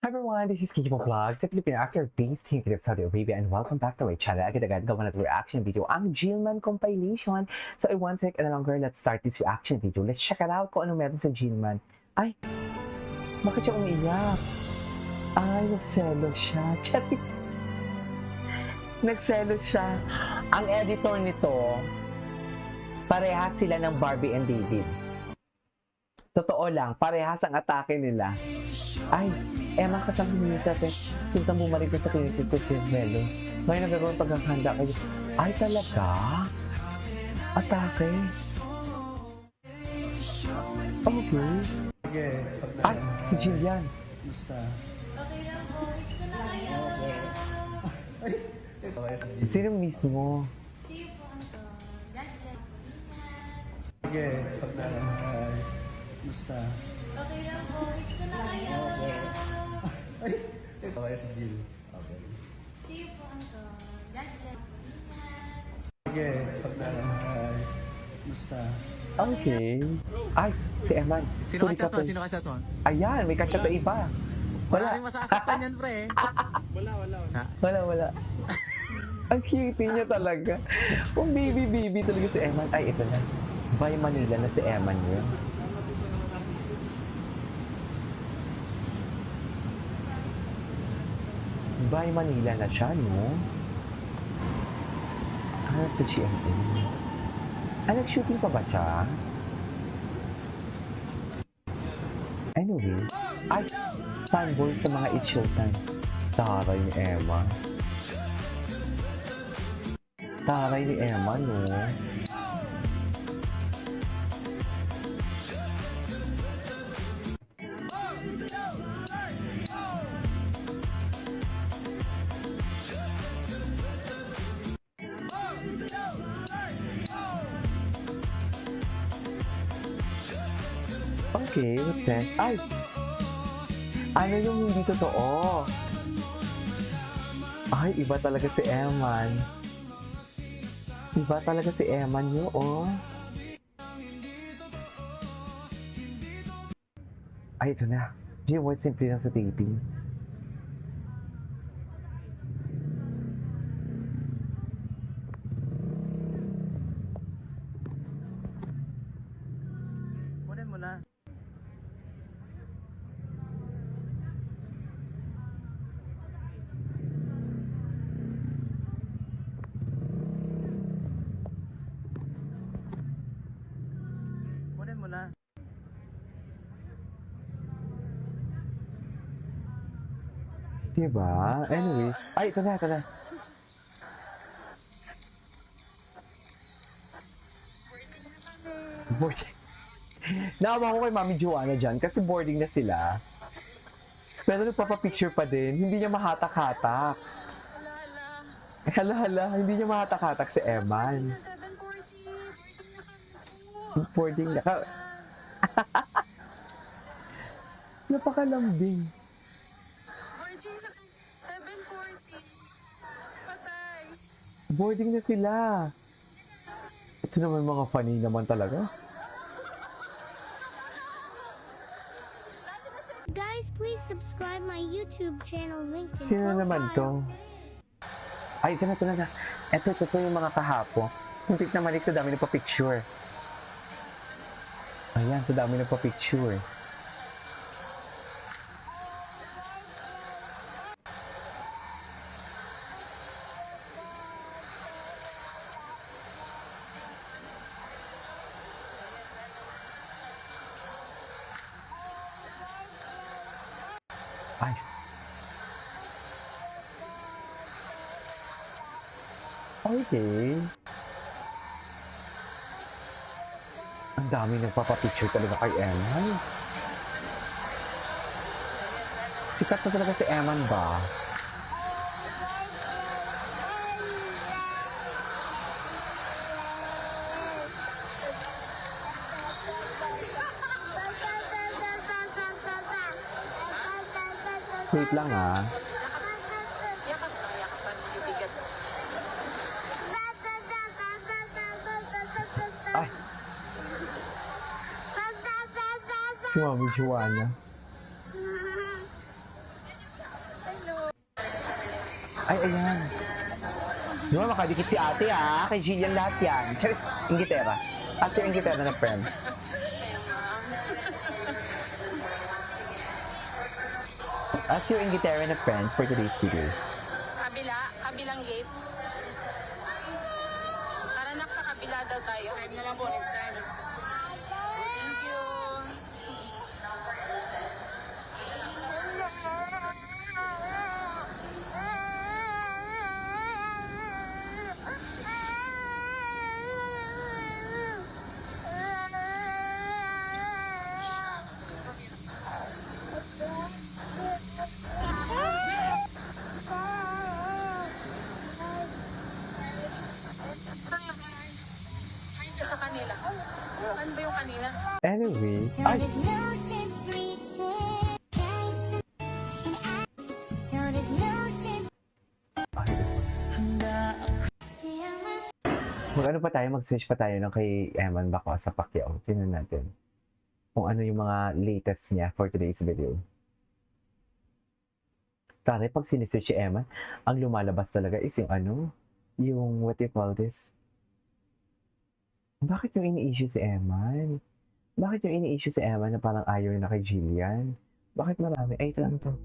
Hi everyone, this is Kijimo Vlogs, a Filipino actor based in Kiev, Saudi Arabia, and welcome back to my channel. Agad-agad gawa na ito reaction video, ang Jillman compilation. So, one sec and longer, let's start this reaction video. Let's check it out kung ano meron sa Jillman. Ay, bakit siya umiiyak? Ay, nagselos siya. Charis! Nagselos siya. Ang editor nito, parehas sila ng Barbie and David. Totoo lang, parehas ang atake nila. Ay, Emma kasama si Minita, sintang bumalik na sa clinic ko kay Melo. Ngayon nagkaroon paghahanda kayo. Ay, talaga? Atake? Okay. Sige, Ay, si Jillian. Musta? Okay lang po. Miss ko na kayo. Sino mismo? See you po, Uncle. God bless. Sige, paglalakay. Musta? Okay lang po. Miss ko na kayo. Okay, si Jill. Okay. See you po, Uncle. God bless. Sige, paglalakay. Musta? Okay. Ay, si Eman. Sino Huli ka ka to? pa. Sino ka to? Ayan, may kachat na iba. Wala. Maraming masasaktan yan, pre. Wala. Ang cute niya talaga. Ang baby talaga si Eman. Ay, ito na. By Manila na si Eman yun. By Manila na siya, no? Ah, sa GMA. Ah, nag-shooting pa ba siya? Anyways, ay, fanboy sa mga itshowtime. Taray ni Emma. Taray ni Emma, no? Okay, what's this? Ay! Ano yung hindi totoo? Ay, iba talaga si Eman. Iba talaga si Eman yun, oh. Ay, ito na. G1 simple lang sa taping. Kunin mo na. Kunin mo na. Diba? Anyways. Ay, ito na. Boarding. Naawa ko kay Mami Joanna dyan kasi boarding na sila. Pero nagpapapicture pa din. Hindi niya mahatak-hatak. Hala, hindi niya mahatak-hatak si Eman. 7:40. Boarding na. Napakalambing. 7:40. Patay. Boarding na sila. Ito naman mga funny naman talaga. Guys, please subscribe my YouTube channel link in Sino naman to? profile. Ay, ito na. Ito yung mga kahapo. Muntik na malik sa dami na pa-picture. Ayan, sa dami na pa-picture. Ay. Okay. Ang dami nagpapapicture talaga kay Eman. Sikat na talaga si Eman ba? Wait lang ah. Ay! Si Mami Joanna. Ay, ayan. Di ba makadikit si ate ha? Kay Jillian lahat yan. Charis, Inglaterra. Si Inglaterra na friend. As your Inglaterra na friend for today's video. Kabilang gate. Tara nak, sa kabila daw tayo. Next time na lang po, next time. Thank you. Ay, ka sa kanila. Ano ba yung kanina? Anyways, ay, mag-ano pa tayo, mag-search pa tayo ng kay Eman Baco sa Pacquiao. Tingnan natin kung ano yung mga latest niya for today's video. Tari, pag sinesearch si Eman, ang lumalabas talaga is yung ano, yung what do you call this? Bakit yung ini-issue si Eman? Bakit yung ini-issue si Eman na parang ayaw na kay Jillian? Bakit marami? Ay, ito lang to.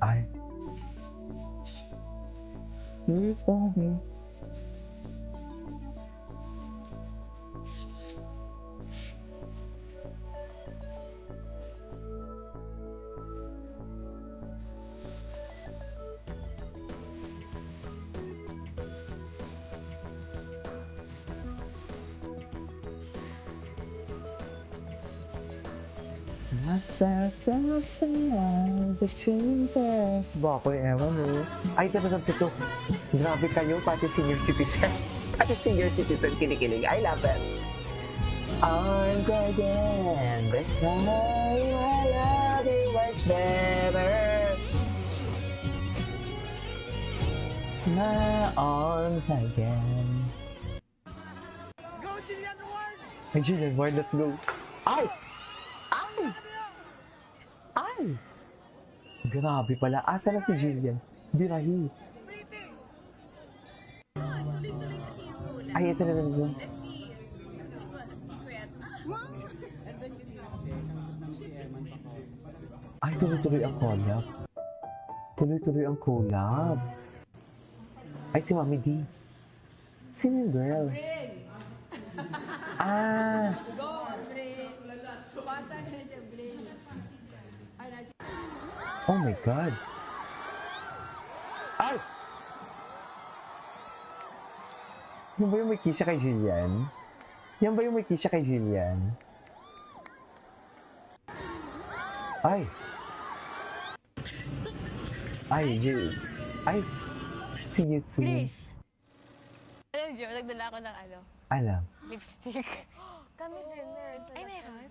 Ay. Please for me. Nasa the chambers. Bako yung ewan mo. Ay, ito. Grabe kayo, pati senior citizen. Pati senior citizen, kinikilig. I love it. I'm again. This time I love you much better. My arms again. Go, Jillian Ward! Ay, Jillian Ward, let's go. Ay! Ay! Ay! Grabe pala. Asa na si Jillian? Birahi. Ay, ito na lang. Ay, tuloy-tuloy ang collab. Tuloy-tuloy ang collab. Ay, si Mami D. Sino yung girl? Ah! Oh my God! Ay! Yan ba yung may kisha kay Jillian? Yan ba yung may kisha kay Jillian? Ay! Ay, Jill. Ay, see you soon. Grace! Alam niyo, nagdala ako ng Alam. lipstick. Kami din, meron. Ay, meron?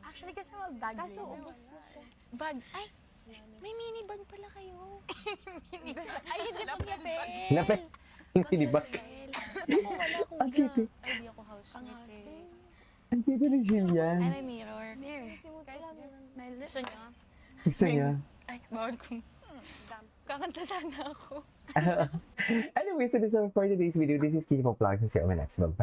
Actually, kasi mag-bag Kaso, din. ubos na siya. Bag? Ay! May mini bag pala kayo. Ay, hindi pang lapel. Lapel. Hindi ba? Ako wala, kuya. Ang cute eh. Ay, di ako housemate eh. Ang cute ni Jillian. Ay, may mirror. Gusto niyo? Gusto niya. Ay, bawal ko. Kakanta sana ako. Anyway, so this is for today's video. This is Kiki Vlog. See you on my next vlog. Bye.